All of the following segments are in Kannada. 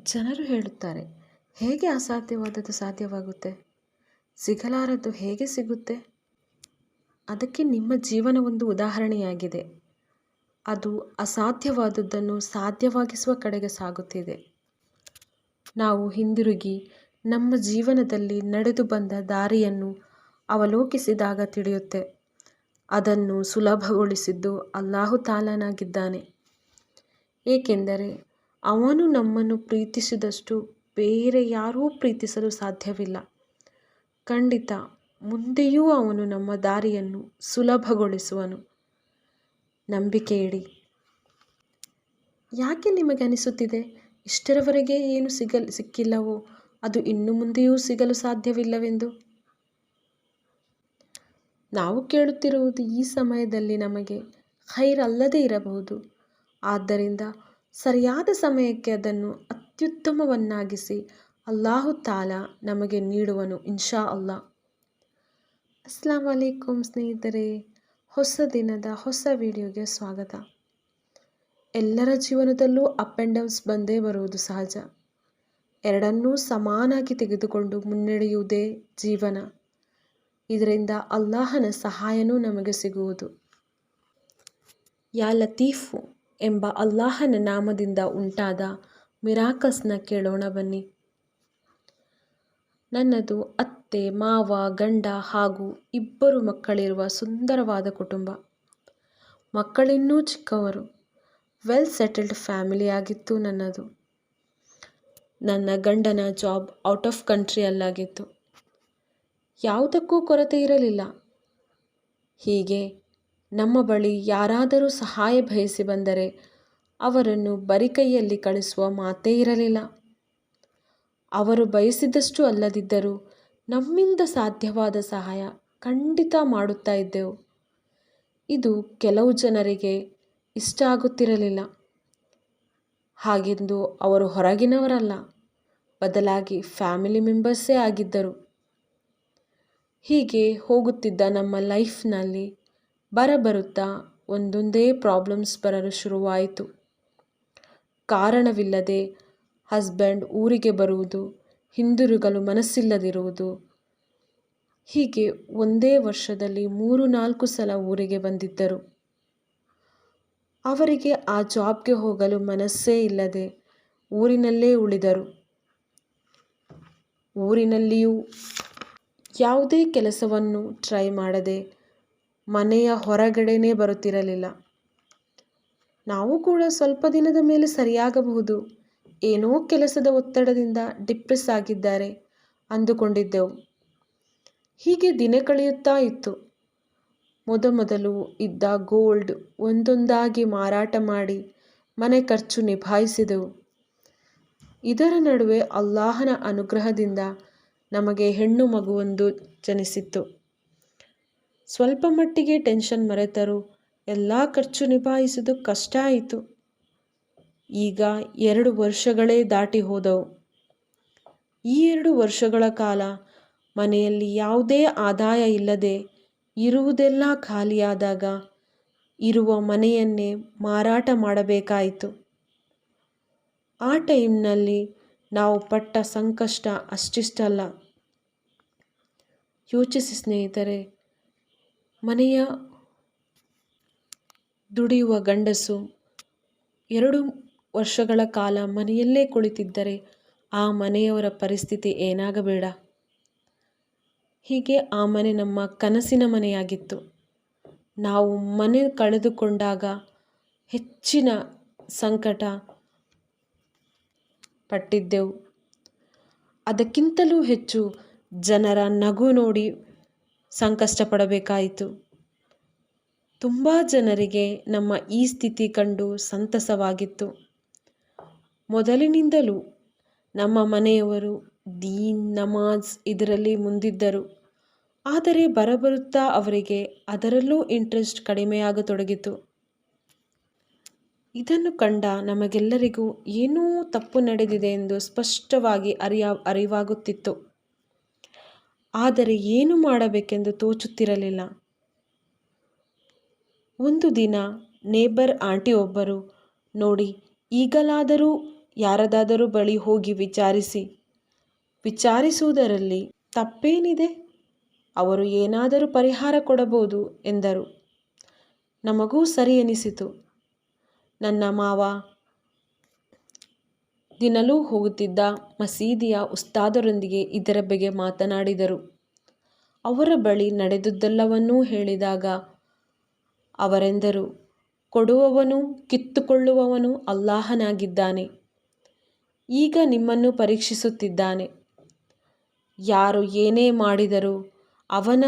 ಜನರು ಹೇಳುತ್ತಾರೆ, ಹೇಗೆ ಅಸಾಧ್ಯವಾದದ್ದು ಸಾಧ್ಯವಾಗುತ್ತೆ? ಸಿಗಲಾರದ್ದು ಹೇಗೆ ಸಿಗುತ್ತೆ? ಅದಕ್ಕೆ ನಿಮ್ಮ ಜೀವನ ಒಂದು ಉದಾಹರಣೆಯಾಗಿದೆ. ಅದು ಅಸಾಧ್ಯವಾದದ್ದನ್ನು ಸಾಧ್ಯವಾಗಿಸುವ ಕಡೆಗೆ ಸಾಗುತ್ತಿದೆ. ನಾವು ಹಿಂದಿರುಗಿ ನಮ್ಮ ಜೀವನದಲ್ಲಿ ನಡೆದು ಬಂದ ದಾರಿಯನ್ನು ಅವಲೋಕಿಸಿದಾಗ ತಿಳಿಯುತ್ತೆ, ಅದನ್ನು ಸುಲಭಗೊಳಿಸಿದ್ದು ಅಲ್ಲಾಹು ತಾಲನಾಗಿದ್ದಾನೆ. ಏಕೆಂದರೆ ಅವನು ನಮ್ಮನ್ನು ಪ್ರೀತಿಸಿದಷ್ಟು ಬೇರೆ ಯಾರೂ ಪ್ರೀತಿಸಲು ಸಾಧ್ಯವಿಲ್ಲ. ಖಂಡಿತ ಮುಂದೆಯೂ ಅವನು ನಮ್ಮ ದಾರಿಯನ್ನು ಸುಲಭಗೊಳಿಸುವನು. ನಂಬಿಕೆ ಇಡಿ. ಯಾಕೆ ನಿಮಗೆ ಅನಿಸುತ್ತಿದೆ ಇಷ್ಟರವರೆಗೆ ಏನು ಸಿಕ್ಕಿಲ್ಲವೋ ಅದು ಇನ್ನು ಮುಂದೆಯೂ ಸಿಗಲು ಸಾಧ್ಯವಿಲ್ಲವೆಂದು? ನಾವು ಕೇಳುತ್ತಿರುವುದು ಈ ಸಮಯದಲ್ಲಿ ನಮಗೆ ಖೈರ್ ಅಲ್ಲದೇ ಇರಬಹುದು. ಆದ್ದರಿಂದ ಸರಿಯಾದ ಸಮಯಕ್ಕೆ ಅದನ್ನು ಅತ್ಯುತ್ತಮವನ್ನಾಗಿಸಿ ಅಲ್ಲಾಹು ತಾಲಾ ನಮಗೆ ನೀಡುವನು ಇನ್ಶಾ ಅಲ್ಲಾ. ಅಸ್ಸಲಾಮು ಅಲೈಕುಂ ಸ್ನೇಹಿತರೆ, ಹೊಸ ದಿನದ ಹೊಸ ವಿಡಿಯೋಗೆ ಸ್ವಾಗತ. ಎಲ್ಲರ ಜೀವನದಲ್ಲೂ ಅಪ್ ಆ್ಯಂಡ್ ಡೌನ್ಸ್ ಬಂದೇ ಬರುವುದು ಸಹಜ. ಎರಡನ್ನೂ ಸಮಾನಾಗಿ ತೆಗೆದುಕೊಂಡು ಮುನ್ನಡೆಯುವುದೇ ಜೀವನ. ಇದರಿಂದ ಅಲ್ಲಾಹನ ಸಹಾಯನೂ ನಮಗೆ ಸಿಗುವುದು. ಯಾ ಲತೀಫು ಎಂಬ ಅಲ್ಲಾಹನ ನಾಮದಿಂದ ಉಂಟಾದ ಮಿರಾಕಲ್ಸ್ನ ಕೇಳೋಣ ಬನ್ನಿ. ನನ್ನದು ಅತ್ತೆ, ಮಾವ, ಗಂಡ ಹಾಗೂ 2 ಮಕ್ಕಳಿರುವ ಸುಂದರವಾದ ಕುಟುಂಬ. ಮಕ್ಕಳಿನ್ನೂ ಚಿಕ್ಕವರು. ವೆಲ್ ಸೆಟಲ್ಡ್ ಫ್ಯಾಮಿಲಿಯಾಗಿತ್ತು ನನ್ನದು. ನನ್ನ ಗಂಡನ ಜಾಬ್ ಔಟ್ ಆಫ್ ಕಂಟ್ರಿಯಲ್ಲಾಗಿತ್ತು. ಯಾವುದಕ್ಕೂ ಕೊರತೆ ಇರಲಿಲ್ಲ. ಹೀಗೆ ನಮ್ಮ ಬಳಿ ಯಾರಾದರೂ ಸಹಾಯ ಬಯಸಿ ಬಂದರೆ ಅವರನ್ನು ಬರಿಕೈಯಲ್ಲಿ ಕಳಿಸುವ ಮಾತೇ ಇರಲಿಲ್ಲ. ಅವರು ಬಯಸಿದಷ್ಟು ಅಲ್ಲದಿದ್ದರೂ ನಮ್ಮಿಂದ ಸಾಧ್ಯವಾದ ಸಹಾಯ ಖಂಡಿತ ಮಾಡುತ್ತಾ ಇದ್ದೆವು. ಇದು ಕೆಲವು ಜನರಿಗೆ ಇಷ್ಟ ಆಗುತ್ತಿರಲಿಲ್ಲ. ಹಾಗೆಂದು ಅವರು ಹೊರಗಿನವರಲ್ಲ, ಬದಲಾಗಿ ಫ್ಯಾಮಿಲಿ ಮೆಂಬರ್ಸೇ ಆಗಿದ್ದರು. ಹೀಗೆ ಹೋಗುತ್ತಿದ್ದ ನಮ್ಮ ಲೈಫ್ನಲ್ಲಿ ಬರುತ್ತಾ ಒಂದೊಂದೇ ಪ್ರಾಬ್ಲಮ್ಸ್ ಬರಲು ಶುರುವಾಯಿತು. ಕಾರಣವಿಲ್ಲದೆ ಹಸ್ಬೆಂಡ್ ಊರಿಗೆ ಬರುವುದು, ಹಿಂದಿರುಗಲು ಮನಸ್ಸಿಲ್ಲದಿರುವುದು. ಹೀಗೆ ಒಂದೇ ವರ್ಷದಲ್ಲಿ 3-4 ಸಲ ಊರಿಗೆ ಬಂದಿದ್ದರು. ಅವರಿಗೆ ಆ ಜಾಬ್ಗೆ ಹೋಗಲು ಮನಸ್ಸೇ ಇಲ್ಲದೆ ಊರಿನಲ್ಲೇ ಉಳಿದರು. ಊರಿನಲ್ಲಿಯೂ ಯಾವುದೇ ಕೆಲಸವನ್ನು ಟ್ರೈ ಮಾಡದೆ ಮನೆಯ ಹೊರಗಡೆನೇ ಬರುತ್ತಿರಲಿಲ್ಲ. ನಾವು ಕೂಡ ಸ್ವಲ್ಪ ದಿನದ ಮೇಲೆ ಸರಿಯಾಗಬಹುದು, ಏನೋ ಕೆಲಸದ ಒತ್ತಡದಿಂದ ಡಿಪ್ರೆಸ್ ಆಗಿದ್ದಾರೆ ಅಂದುಕೊಂಡಿದ್ದೆವು. ಹೀಗೆ ದಿನ ಕಳೆಯುತ್ತಾ ಇತ್ತು. ಮೊದಲು ಇದ್ದ ಗೋಲ್ಡ್ ಒಂದೊಂದಾಗಿ ಮಾರಾಟ ಮಾಡಿ ಮನೆ ಖರ್ಚು ನಿಭಾಯಿಸಿದೆವು. ಇದರ ನಡುವೆ ಅಲ್ಲಾಹನ ಅನುಗ್ರಹದಿಂದ ನಮಗೆ ಹೆಣ್ಣು ಮಗುವೊಂದು ಜನಿಸಿತ್ತು. ಸ್ವಲ್ಪ ಮಟ್ಟಿಗೆ ಟೆನ್ಷನ್ ಮರೆತರೂ ಎಲ್ಲ ಖರ್ಚು ನಿಭಾಯಿಸುವುದು ಕಷ್ಟ ಆಯಿತು. ಈಗ 2 ವರ್ಷಗಳೇ ದಾಟಿ ಹೋದವು. ಈ 2 ವರ್ಷಗಳ ಕಾಲ ಮನೆಯಲ್ಲಿ ಯಾವುದೇ ಆದಾಯ ಇಲ್ಲದೆ ಇರುವುದೆಲ್ಲ ಖಾಲಿಯಾದಾಗ ಇರುವ ಮನೆಯನ್ನೇ ಮಾರಾಟ ಮಾಡಬೇಕಾಯಿತು. ಆ ಟೈಮ್ನಲ್ಲಿ ನಾವು ಪಟ್ಟ ಸಂಕಷ್ಟ ಅಷ್ಟಿಷ್ಟಲ್ಲ. ಯೋಚಿಸಿ ಸ್ನೇಹಿತರೆ, ಮನೆಯ ದುಡಿಯುವ ಗಂಡಸು 2 ವರ್ಷಗಳ ಕಾಲ ಮನೆಯಲ್ಲೇ ಕುಳಿತಿದ್ದರೆ ಆ ಮನೆಯವರ ಪರಿಸ್ಥಿತಿ ಏನಾಗಬೇಡ. ಹೀಗೆ ಆ ಮನೆ ನಮ್ಮ ಕನಸಿನ ಮನೆಯಾಗಿತ್ತು. ನಾವು ಮನೆ ಕಳೆದುಕೊಂಡಾಗ ಹೆಚ್ಚಿನ ಸಂಕಟ ಪಟ್ಟಿದ್ದೆವು. ಅದಕ್ಕಿಂತಲೂ ಹೆಚ್ಚು ಜನರ ನಗು ನೋಡಿ ಸಂಕಷ್ಟ ಪಡಬೇಕಾಯಿತು. ತುಂಬ ಜನರಿಗೆ ನಮ್ಮ ಈ ಸ್ಥಿತಿ ಕಂಡು ಸಂತಸವಾಗಿತ್ತು. ಮೊದಲಿನಿಂದಲೂ ನಮ್ಮ ಮನೆಯವರು ದೀನ್, ನಮಾಜ್ ಇದರಲ್ಲಿ ಮುಂದಿದ್ದರು. ಆದರೆ ಬರುತ್ತಾ ಅವರಿಗೆ ಅದರಲ್ಲೂ ಇಂಟ್ರೆಸ್ಟ್ ಕಡಿಮೆಯಾಗತೊಡಗಿತು. ಇದನ್ನು ಕಂಡ ನಮಗೆಲ್ಲರಿಗೂ ಏನೋ ತಪ್ಪು ನಡೆದಿದೆ ಎಂದು ಸ್ಪಷ್ಟವಾಗಿ ಅರಿವಾಗುತ್ತಿತ್ತು. ಆದರೆ ಏನು ಮಾಡಬೇಕೆಂದು ತೋಚುತ್ತಿರಲಿಲ್ಲ. ಒಂದು ದಿನ ನೇಬರ್ ಆಂಟಿ ಒಬ್ಬರು, ನೋಡಿ ಈಗಲಾದರೂ ಯಾರದಾದರೂ ಬಳಿ ಹೋಗಿ ವಿಚಾರಿಸುವುದರಲ್ಲಿ ತಪ್ಪೇನಿದೆ? ಅವರು ಏನಾದರೂ ಪರಿಹಾರ ಕೊಡಬಹುದು ಎಂದರು. ನಮಗೂ ಸರಿ ಎನಿಸಿತು. ನನ್ನ ಮಾವ ದಿನಲೂ ಹೋಗುತ್ತಿದ್ದ ಮಸೀದಿಯ ಉಸ್ತಾದರೊಂದಿಗೆ ಇದರ ಬಗ್ಗೆ ಮಾತನಾಡಿದರು. ಅವರ ಬಳಿ ನಡೆದುದೆಲ್ಲವನ್ನೂ ಹೇಳಿದಾಗ ಅವರೆಂದರು, ಕೊಡುವವನೂ ಕಿತ್ತುಕೊಳ್ಳುವವನೂ ಅಲ್ಲಾಹನಾಗಿದ್ದಾನೆ. ಈಗ ನಿಮ್ಮನ್ನು ಪರೀಕ್ಷಿಸುತ್ತಿದ್ದಾನೆ. ಯಾರು ಏನೇ ಮಾಡಿದರೂ ಅವನ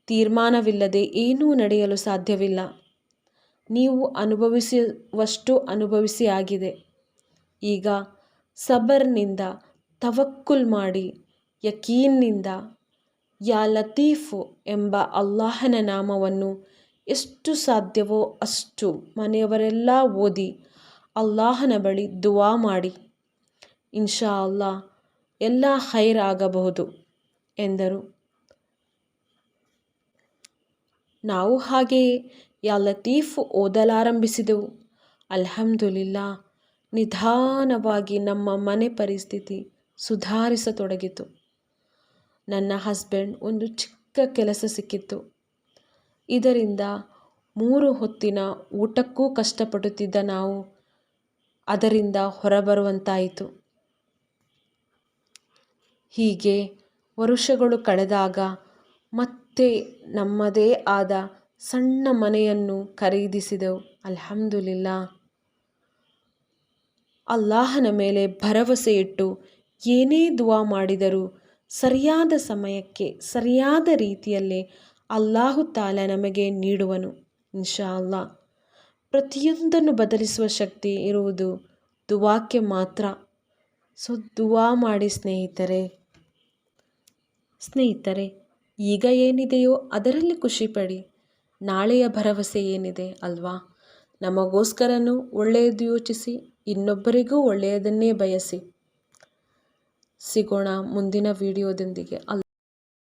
ತೀರ್ಮಾನವಿಲ್ಲದೆ ಏನೂ ನಡೆಯಲು ಸಾಧ್ಯವಿಲ್ಲ. ನೀವು ಅನುಭವಿಸುವಷ್ಟು ಅನುಭವಿಸಿ ಆಗಿದೆ. ಈಗ ಸಬರ್ನಿಂದ, ತವಕ್ಕುಲ್ ಮಾಡಿ, ಯಕೀನ್ನಿಂದ ಯಾ ಲತೀಫು ಎಂಬ ಅಲ್ಲಾಹನ ನಾಮವನ್ನು ಎಷ್ಟು ಸಾಧ್ಯವೋ ಅಷ್ಟು ಮನೆಯವರೆಲ್ಲ ಓದಿ ಅಲ್ಲಾಹನ ಬಳಿ ದುವಾ ಮಾಡಿ. ಇನ್ಶಾ ಅಲ್ಲಾ ಎಲ್ಲ ಖೈರ್ ಆಗಬಹುದು ಎಂದರು. ನಾವು ಹಾಗೆಯೇ ಯಾ ಲತೀಫು ಓದಲಾರಂಭಿಸಿದೆವು. ಅಲ್ಹಮ್ದುಲಿಲ್ಲಾ, ನಿಧಾನವಾಗಿ ನಮ್ಮ ಮನೆ ಪರಿಸ್ಥಿತಿ ಸುಧಾರಿಸತೊಡಗಿತು. ನನ್ನ ಹಸ್ಬೆಂಡ್ ಒಂದು ಚಿಕ್ಕ ಕೆಲಸ ಸಿಕ್ಕಿತ್ತು. ಇದರಿಂದ 3 ಹೊತ್ತಿನ ಊಟಕ್ಕೂ ಕಷ್ಟಪಡುತ್ತಿದ್ದ ನಾವು ಅದರಿಂದ ಹೊರಬರುವಂತಾಯಿತು. ಹೀಗೆ ವರುಷಗಳು ಕಳೆದಾಗ ಮತ್ತೆ ನಮ್ಮದೇ ಆದ ಸಣ್ಣ ಮನೆಯನ್ನು ಖರೀದಿಸಿದೆವು. ಅಲ್ಹಮ್ದುಲಿಲ್ಲಾ, ಅಲ್ಲಾಹನ ಮೇಲೆ ಭರವಸೆ ಇಟ್ಟು ಏನೇ ದುವಾ ಮಾಡಿದರೂ ಸರಿಯಾದ ಸಮಯಕ್ಕೆ ಸರಿಯಾದ ರೀತಿಯಲ್ಲೇ ಅಲ್ಲಾಹು ತಾಲ ನಮಗೆ ನೀಡುವನು. ಇನ್ಶಾ ಅಲ್ಲಾ, ಪ್ರತಿಯೊಂದನ್ನು ಬದಲಿಸುವ ಶಕ್ತಿ ಇರುವುದು ದುವಾಕ್ಕೆ ಮಾತ್ರ. ಸೊ ದುವಾ ಮಾಡಿ ಸ್ನೇಹಿತರೆ, ಈಗ ಏನಿದೆಯೋ ಅದರಲ್ಲಿ ಖುಷಿಪಡಿ. ನಾಳೆಯ ಭರವಸೆ ಏನಿದೆ ಅಲ್ವಾ? ನಮಗೋಸ್ಕರನೂ ಒಳ್ಳೆಯದು ಯೋಚಿಸಿ, ಇನ್ನೊಬ್ಬರಿಗೂ ಒಳ್ಳೆಯದನ್ನೇ ಬಯಸಿ. ಸಿಗೋಣ ಮುಂದಿನ ವಿಡಿಯೋದೊಂದಿಗೆ.